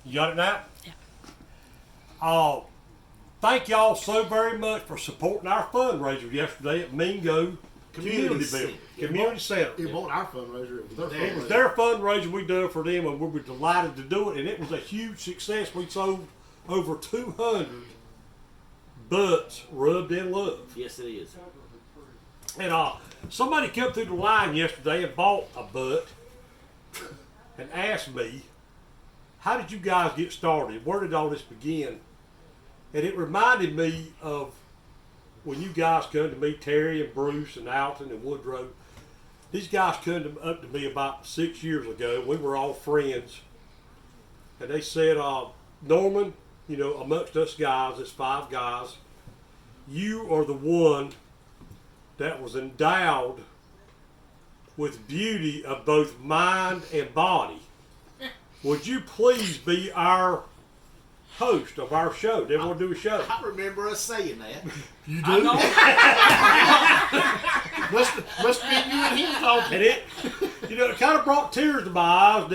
You got it now? Yeah. Thank y'all so very much for supporting our fundraiser yesterday at Mingo Community Center. It wasn't our fundraiser, it was their fundraiser. It was their fundraiser we done for them, and we were delighted to do it, and it was a huge success. We sold over 200 butts rubbed in love. Yes, it is. And somebody came through the line yesterday and bought a butt and asked me, how did you guys get started? Where did all this begin? And it reminded me of when you guys come to me, Terry and Bruce and Alton and Woodrow. These guys come up to me about 6 years ago. We were all friends. And they said, Norman, you know, amongst us guys, there's 5 guys, you are the one that was endowed with beauty of both mind and body. Would you please be our host of our show? They want to do a show. I remember us saying that. You do? must be you and him talking. And it, you know, it kind of brought tears to my eyes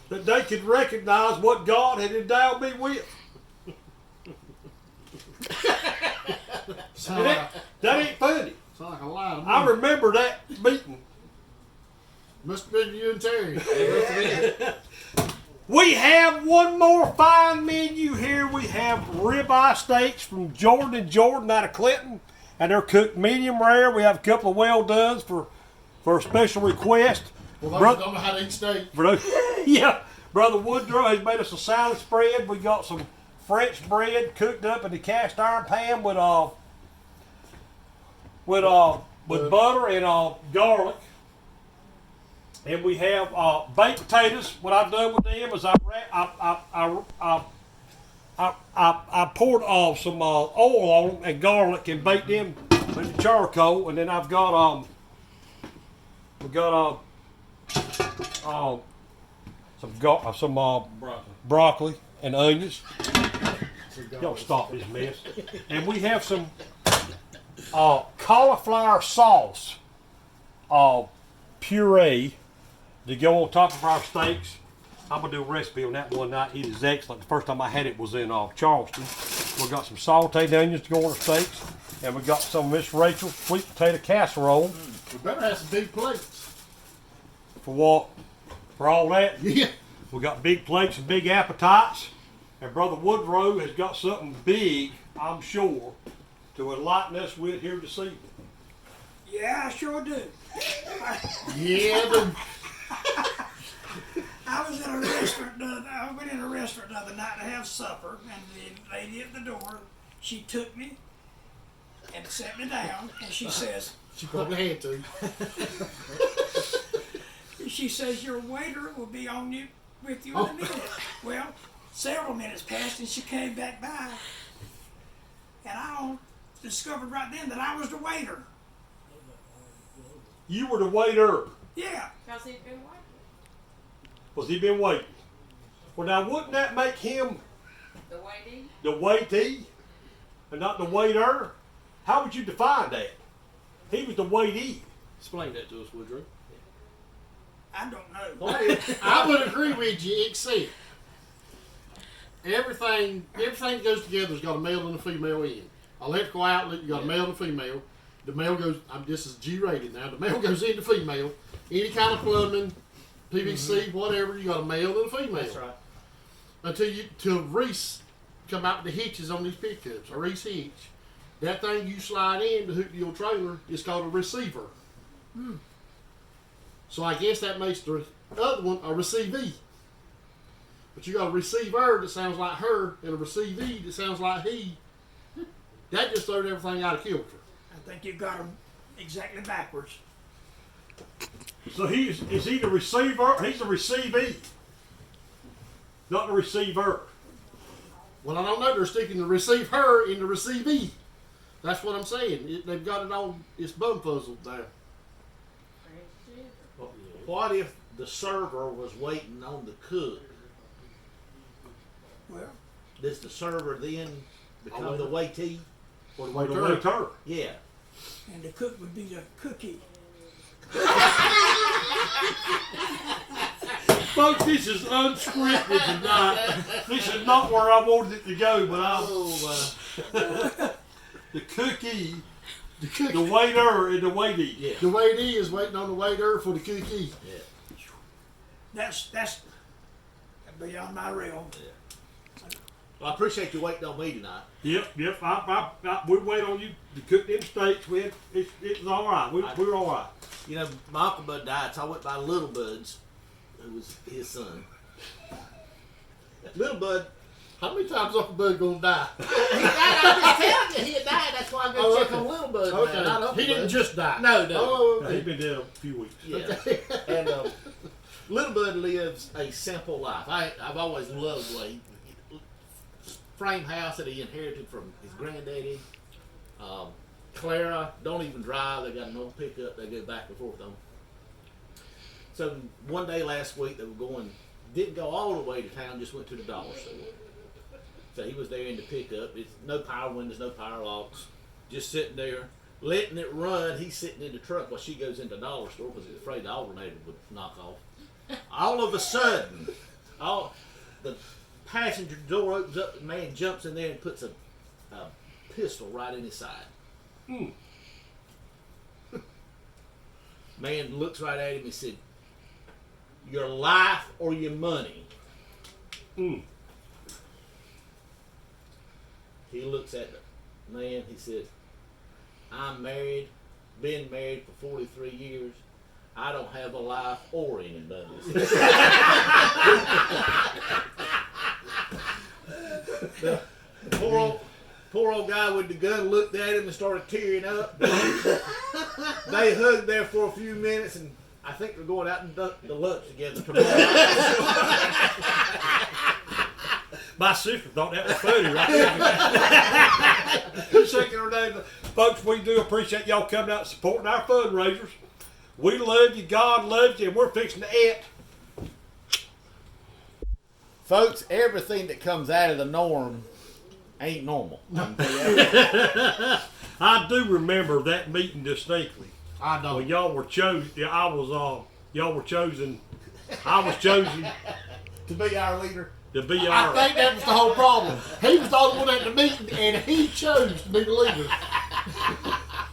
that they could recognize what God had endowed me with. That ain't funny. Sound like a lie to me. I remember that meeting. Must have been you and Terry. We have one more fine menu here. We have ribeye steaks from Jordan and Jordan out of Clinton, and they're cooked medium rare. We have a couple of well dones for a special request. Well, those don't know how to eat steak. Yeah, Brother Woodrow has made us a salad spread. We got some French bread cooked up in the cast iron pan with butter and garlic. And we have baked potatoes. What I've done with them is I poured some oil on them and garlic and baked them with the charcoal. And then I've got some broccoli and onions. Y'all stop this mess. And we have some cauliflower sauce puree to go on top of our steaks. I'm gonna do a recipe on that one night. It is excellent. The first time I had it was in Charleston. We got some sauteed onions to go on our steaks, and we got some Miss Rachel's sweet potato casserole. We better have some big plates. For what? For all that? Yeah. We got big plates and big appetites. And Brother Woodrow has got something big, I'm sure, to enlighten us with here this evening. Yeah, I sure do. Yeah, I was in a restaurant. I went in a restaurant the other night to have supper, and the lady at the door, she took me and sat me down, and she says, she probably had to. she says, your waiter will be on you with you in a minute. Well, several minutes passed, and she came back by, and I discovered right then that I was the waiter. You were the waiter. Yeah. Because he'd been waiting. Was he been waiting? Well, now wouldn't that make him The waiting? the waitee and not the waiter? How would you define that? He was the waitee. Explain that to us, Woodrow. I don't know. I would agree with you, except everything that goes together has got a male and a female in. Electrical outlet, you got a male and a female. The male goes, this is G-rated now, the male goes into female. Any kind of plumbing, PVC, whatever, you got a male and a female. That's right. Till Reese come out with the hitches on these pickups, a Reese hitch. That thing you slide in to hook to your trailer is called a receiver. So I guess that makes the other one a receivee. But you got a receiver that sounds like her and a receivee that sounds like he. That just throws everything out of kilter. I think you got them exactly backwards. So is he the receiver? He's the receivee, not the receiver. Well, I don't know. They're sticking the receiver in the receivee. That's what I'm saying. They've got it on. It's bumfuzzled there. What if the server was waiting on the cook? Well, Does the server then become the waitee? Or the The waiter. waiter. Yeah. and the cook would be the cookie. Folks, this is unscripted tonight. This is not where I wanted it to go, but the cookie, the waiter, and the waitee. Yeah. The waitee is waiting on the waiter for the cookie. Yeah. That's beyond my realm. Well, I appreciate you waiting on me tonight. Yep. We wait on you to cook them steaks. It's all right. We're all right. You know, my Uncle Bud died, so I went by Little Bud's, who was his son. Little Bud, How many times Uncle Bud gonna die? he died. I'm just telling you, he had died. That's why I'm going to check on Little Bud. Okay. Now, not Uncle He didn't Bud. just die. No. Oh, He's been dead a few weeks. Yeah. And Little Bud lives a simple life. I've always loved the way frame house that he inherited from his granddaddy. Clara don't even drive. They got an old pickup. They go back and forth on. So one day last week they were didn't go all the way to town, just went to the dollar store. So he was there in the pickup. It's no power windows, no power locks, just sitting there letting it run. He's sitting in the truck while she goes into the dollar store because he's afraid the alternator would knock off. All of a sudden, the passenger door opens up, the man jumps in there and puts a pistol right in his side. Man looks right at him and said, "Your life or your money?" He looks at the man, he said, "I'm married, been married for 43 years. I don't have a life or anybody's." The poor old guy with the gun looked at him and started tearing up. They hugged there for a few minutes, and I think they're going out and the lunch together tomorrow. My sister thought that was funny, right? Who's shaking her name? Folks, we do appreciate y'all coming out and supporting our fundraisers. We love you, God loves you, and we're fixing to eat. Folks, everything that comes out of the norm ain't normal. I do remember that meeting distinctly. I know. When y'all were chosen, y'all were chosen. I was chosen To be our leader. to be I our. think that was the whole problem. He was the only one at the meeting, and he chose to be the leader.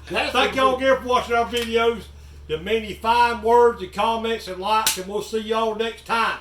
Thank y'all again for watching our videos. The many fine words and comments and likes, and we'll see y'all next time.